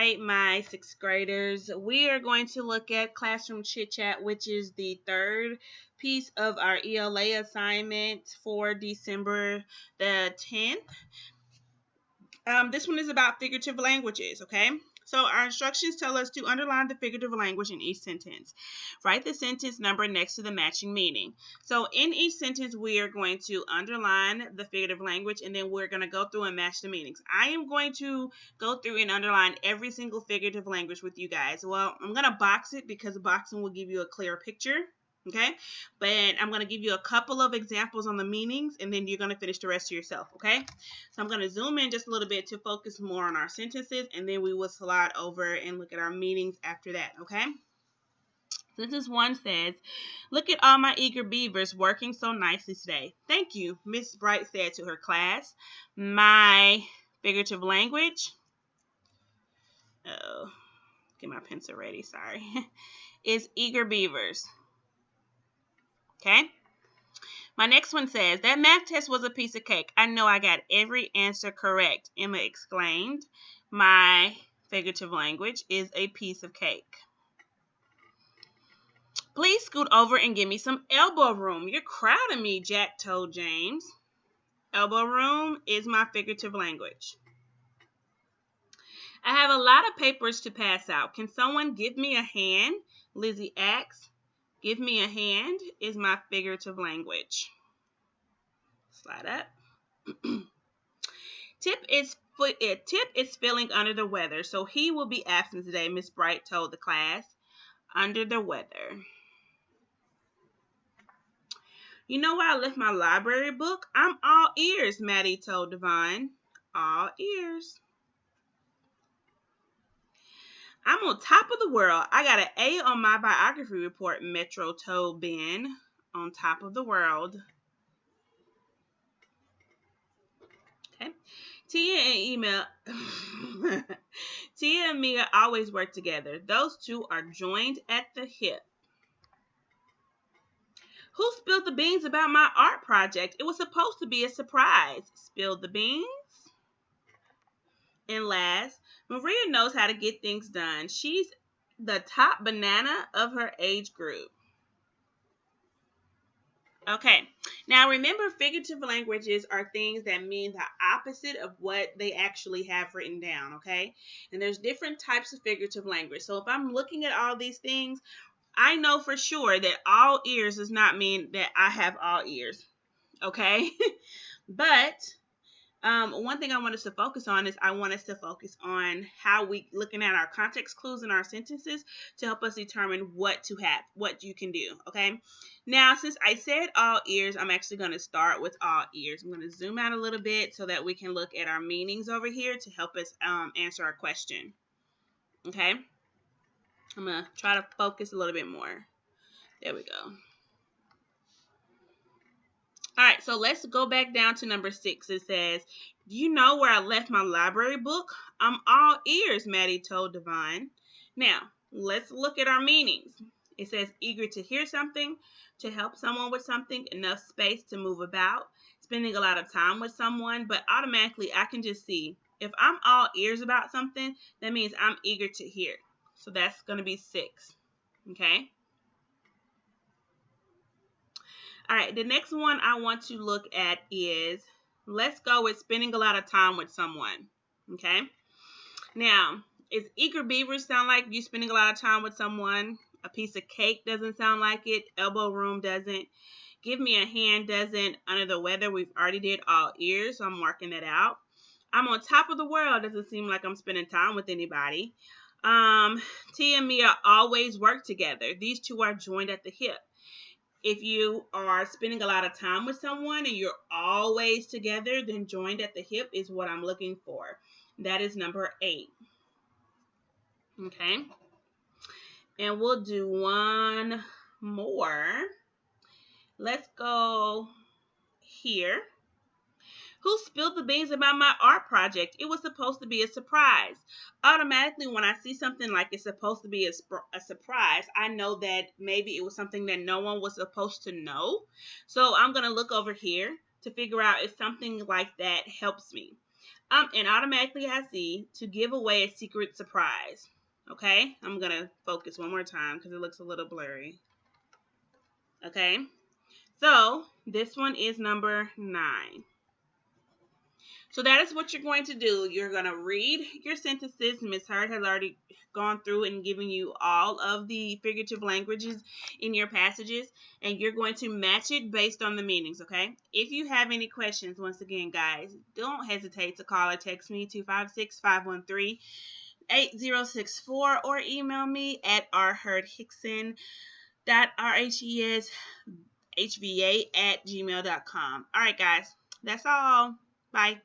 right, my sixth graders, we are going to look at Classroom Chit Chat, which is the third piece of our ELA assignment for December the 10th. This one is about figurative languages, okay? So our instructions tell us to underline the figurative language in each sentence. Write the sentence number next to the matching meaning. So in each sentence, we are going to underline the figurative language, and then we're going to go through and match the meanings. I am going to go through and underline every single figurative language with you guys. Well, I'm going to box it because boxing will give you a clearer picture. Okay, but I'm going to give you a couple of examples on the meanings, and then you're going to finish the rest of yourself, okay? So I'm going to zoom in just a little bit to focus more on our sentences, and then we will slide over and look at our meanings after that, okay? Sentence 1 says, "Look at all my eager beavers working so nicely today. Thank you," Miss Bright said to her class. My figurative language, get my pencil ready, sorry, is eager beavers. Okay? My next one says, "That math test was a piece of cake. I know I got every answer correct," Emma exclaimed. My figurative language is a piece of cake. "Please scoot over and give me some elbow room. You're crowding me," Jack told James. Elbow room is my figurative language. "I have a lot of papers to pass out. Can someone give me a hand?" Lizzie asked. Give me a hand is my figurative language. Slide up. Tip is feeling under the weather, so he will be absent today, Miss Bright told the class. Under the weather. "You know where I left my library book? I'm all ears," Maddie told Devon. All ears. "I'm on top of the world. I got an A on my biography report," Metro told Ben. On top of the world. Okay. Tia and Mia always work together. Those two are joined at the hip. "Who spilled the beans about my art project? It was supposed to be a surprise." Spilled the beans. And last, Maria knows how to get things done. She's the top banana of her age group. Okay, now remember, figurative languages are things that mean the opposite of what they actually have written down, okay? And there's different types of figurative language. So if I'm looking at all these things, I know for sure that all ears does not mean that I have all ears, okay? But one thing I want us to focus on is I want us to focus on how we looking at our context clues in our sentences to help us determine what you can do, okay? Now, since I said all ears, I'm actually going to start with all ears. I'm going to zoom out a little bit so that we can look at our meanings over here to help us answer our question, okay? I'm going to try to focus a little bit more. There we go. All right, so let's go back down to number 6. It says, "Do you know where I left my library book?" "I'm all ears," Maddie told Devon. Now, let's look at our meanings. It says eager to hear something, to help someone with something, enough space to move about, spending a lot of time with someone, but automatically I can just see if I'm all ears about something, that means I'm eager to hear. So that's going to be 6, okay? All right, the next one I want to look at is, let's go with spending a lot of time with someone, okay? Now, is eager beavers sound like you spending a lot of time with someone? A piece of cake doesn't sound like it. Elbow room doesn't. Give me a hand doesn't. Under the weather, we've already did all ears, so I'm marking that out. I'm on top of the world doesn't seem like I'm spending time with anybody. Tia and Mia always work together. These two are joined at the hip. If you are spending a lot of time with someone and you're always together, then joined at the hip is what I'm looking for. That is number 8. Okay. And we'll do one more. Let's go here. Who spilled the beans about my art project? It was supposed to be a surprise. Automatically, when I see something like it's supposed to be a surprise, I know that maybe it was something that no one was supposed to know. So I'm going to look over here to figure out if something like that helps me. And automatically I see to give away a secret surprise. Okay, I'm gonna focus one more time because it looks a little blurry. Okay, so this one is number 9. So that is what you're going to do. You're going to read your sentences. Miss Heard has already gone through and given you all of the figurative languages in your passages, and you're going to match it based on the meanings, okay? If you have any questions, once again, guys, don't hesitate to call or text me 256-513-8064 or email me at rheardhixon.rheshva@gmail.com. All right, guys, that's all. Bye.